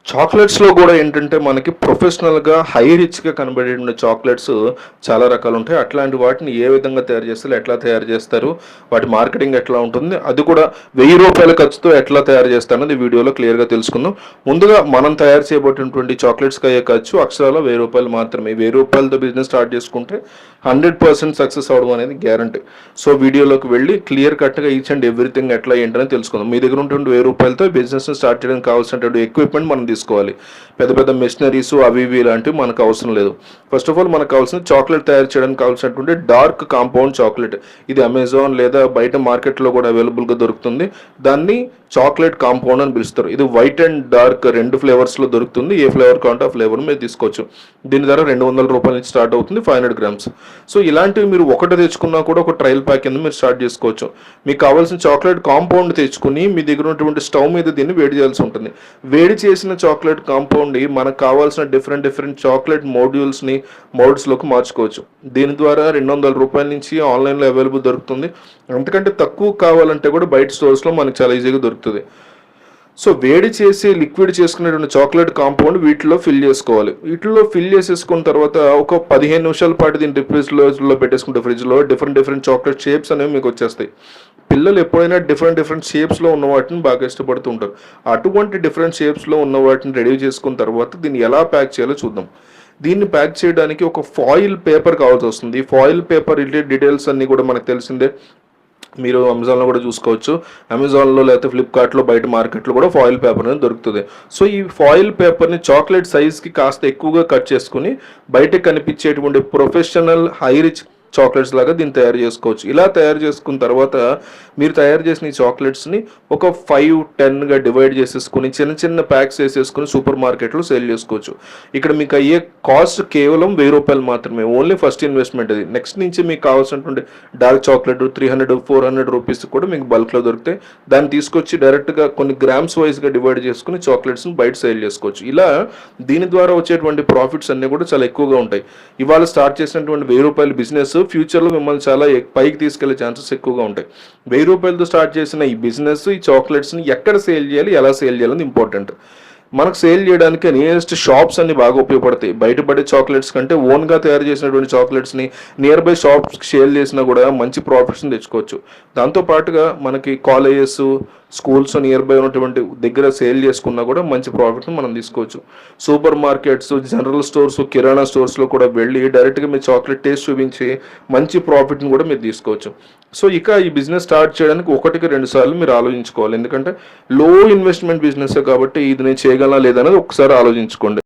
చాక్లెట్స్లో కూడా ఏంటంటే మనకి ప్రొఫెషనల్గా హై రిచ్గా కనబడే చాక్లెట్స్ చాలా రకాలు ఉంటాయి. అట్లాంటి వాటిని ఏ విధంగా తయారు చేస్తారు, ఎట్లా తయారు చేస్తారు, వాటి మార్కెటింగ్ ఎట్లా ఉంటుంది, అది కూడా ₹1000 ఖర్చుతో ఎట్లా తయారు చేస్తారు అనేది వీడియోలో క్లియర్గా తెలుసుకుందాం. ముందుగా మనం తయారు చేయబోతున్నటువంటి చాక్లెట్స్కి అయ్యే ఖర్చు అక్షరాల ₹1000 మాత్రమే. ₹1000తో బిజినెస్ స్టార్ట్ చేసుకుంటే 100% సక్సెస్ అవడం అనేది గ్యారంటీ. సో వీడియోలోకి వెళ్ళి క్లియర్ కట్గా ఈచ్ అండ్ ఎవ్రీథింగ్ ఎట్లా ఏంటనే తెలుసుకుందాం. మీ దగ్గర ఉన్నటువంటి ₹1000తో బిజినెస్ని స్టార్ట్ చేయడానికి కావాల్సినటువంటి ఎక్విప్మెంట్ మనం తీసుకోవాలి. పెద్ద పెద్ద మెషినరీస్ అవి ఇవి లాంటివి మనకు అవసరం లేదు. ఫస్ట్ ఆఫ్ ఆల్ మనకు కావాల్సిన చాక్లెట్ తయారు చేయడానికి కావాల్సినటువంటి డార్క్ కాంపౌండ్ చాక్లెట్. ఇది అమెజాన్ లేదా బయట మార్కెట్లో కూడా అవైలబుల్గా దొరుకుతుంది. దాన్ని చాక్లెట్ కాంపౌండ్ అని పిలుస్తారు. ఇది వైట్ అండ్ డార్క్ 2 ఫ్లేవర్స్లో దొరుకుతుంది. ఏ ఫ్లేవర్ కావాలంటే ఆ ఫ్లేవర్ మీరు తీసుకోవచ్చు. దీని ధర ₹200 నుంచి స్టార్ట్ అవుతుంది, 500 గ్రామ్స్. సో ఇలాంటివి మీరు ఒకటి తెచ్చుకున్నా కూడా ఒక ట్రయల్ ప్యాక్ కింద మీరు స్టార్ట్ చేసుకోవచ్చు. మీకు కావాల్సిన చాక్లెట్ కాంపౌండ్ తెచ్చుకుని మీ దగ్గర ఉన్నటువంటి స్టవ్ మీద దీన్ని వేడి చేయాల్సి ఉంటుంది. వేడి చేసిన చాక్లెట్ కాంపౌండ్ మనకు కావాల్సిన డిఫరెంట్ చాక్లెట్ మోడ్స్లోకి మార్చుకోవచ్చు. దీని ద్వారా ₹200 నుంచి ఆన్లైన్లో అవైలబుల్ దొరుకుతుంది. అంతకంటే తక్కువ కావాలంటే కూడా బయట స్టోర్స్లో మనకు చాలా ఈజీగా దొరుకుతుంది. సో వేడి చేసి లిక్విడ్ చేసుకునేటువంటి చాక్లెట్ కాంపౌండ్ వీటిలో ఫిల్ చేసుకోవాలి. వీటిలో ఫిల్ చేసేసుకున్న తర్వాత ఒక 15 నిమిషాల పాటు దీన్ని ఫ్రిడ్జ్లో పెట్టేసుకుంటే ఫ్రిడ్జ్లో డిఫరెంట్ చాక్లెట్ షేప్స్ అనేవి మీకు వచ్చేస్తాయి. పిల్లలు ఎప్పుడైనా డిఫరెంట్ షేప్స్లో ఉన్న వాటిని బాగా ఇష్టపడుతూ ఉంటారు. అటువంటి డిఫరెంట్ షేప్స్లో ఉన్న వాటిని రెడీ చేసుకున్న తర్వాత దీన్ని ఎలా ప్యాక్ చేయాలో చూద్దాం. దీన్ని ప్యాక్ చేయడానికి ఒక ఫాయిల్ పేపర్ కావాల్సి వస్తుంది. ఈ ఫాయిల్ పేపర్ రిలేటెడ్ డీటెయిల్స్ అన్నీ కూడా మనకు తెలిసిందే. మీరు అమెజాన్లో కూడా చూసుకోవచ్చు. అమెజాన్లో లేకపోతే ఫ్లిప్కార్ట్లో బయట మార్కెట్లో కూడా ఫాయిల్ పేపర్ అనేది దొరుకుతుంది. సో ఈ ఫాయిల్ పేపర్ని చాక్లెట్ సైజ్కి కాస్త ఎక్కువగా కట్ చేసుకుని బయట కనిపించేటువంటి ప్రొఫెషనల్ హై రిచ్ చాక్లెట్స్ లాగా దీన్ని తయారు చేసుకోవచ్చు. ఇలా తయారు చేసుకున్న తర్వాత మీరు తయారు చేసిన ఈ చాక్లెట్స్ని ఒక 5-10గా డివైడ్ చేసేసుకుని చిన్న ప్యాక్స్ వేసేసుకుని సూపర్ మార్కెట్లో సేల్ చేసుకోవచ్చు. ఇక్కడ మీకు అయ్యే కాస్ట్ కేవలం ₹1000 మాత్రమే. ఓన్లీ ఫస్ట్ ఇన్వెస్ట్మెంట్ అది. నెక్స్ట్ నుంచి మీకు కావాల్సినటువంటి డార్క్ చాక్లెట్ 300-400 రూపీస్ కూడా మీకు బల్క్లో దొరుకుతాయి. దాన్ని తీసుకొచ్చి డైరెక్ట్గా కొన్ని గ్రామ్స్ వైజ్గా డివైడ్ చేసుకుని చాక్లెట్స్ని బయట సేల్ చేసుకోవచ్చు. ఇలా దీని ద్వారా వచ్చేటువంటి ప్రాఫిట్స్ అన్నీ కూడా చాలా ఎక్కువగా ఉంటాయి. ఇవాళ స్టార్ట్ చేసినటువంటి ₹1000 బిజినెస్ ఫ్యూచర్లో మిమ్మల్ని చాలా పైకి తీసుకెళ్లే ఛాన్సెస్ ఎక్కువగా ఉంటాయి. ₹1000తో స్టార్ట్ చేసిన ఈ బిజినెస్ ఈ చాక్లెట్స్ని ఎక్కడ సేల్ చేయాలి, ఎలా సేల్ చేయాలని ఇంపార్టెంట్. మనకు సేల్ చేయడానికి నియరెస్ట్ షాప్స్ అన్ని బాగా ఉపయోగపడతాయి. బయటపడే చాక్లెట్స్ కంటే ఓన్గా తయారు చేసినటువంటి చాక్లెట్స్ని నియర్ బై షాప్స్కి సేల్ చేసినా కూడా మంచి ప్రాఫిట్స్ని తెచ్చుకోవచ్చు. దాంతోపాటుగా మనకి కాలేజెస్, స్కూల్స్ నియర్ బై ఉన్నటువంటి దగ్గర సేల్ చేసుకున్నా కూడా మంచి ప్రాఫిట్ని మనం తీసుకోవచ్చు. సూపర్ మార్కెట్స్, జనరల్ స్టోర్స్, కిరాణా స్టోర్స్లో కూడా వెళ్ళి డైరెక్ట్గా మీ చాక్లెట్ టేస్ట్ చూపించి మంచి ప్రాఫిట్ని కూడా మీరు తీసుకోవచ్చు. సో ఇక ఈ బిజినెస్ స్టార్ట్ చేయడానికి 1-2 సార్లు మీరు ఆలోచించుకోవాలి. ఎందుకంటే లో ఇన్వెస్ట్మెంట్ బిజినెస్ కాబట్టి ఇది నేను చేయగలనా లేదనేది ఒకసారి ఆలోచించుకోండి.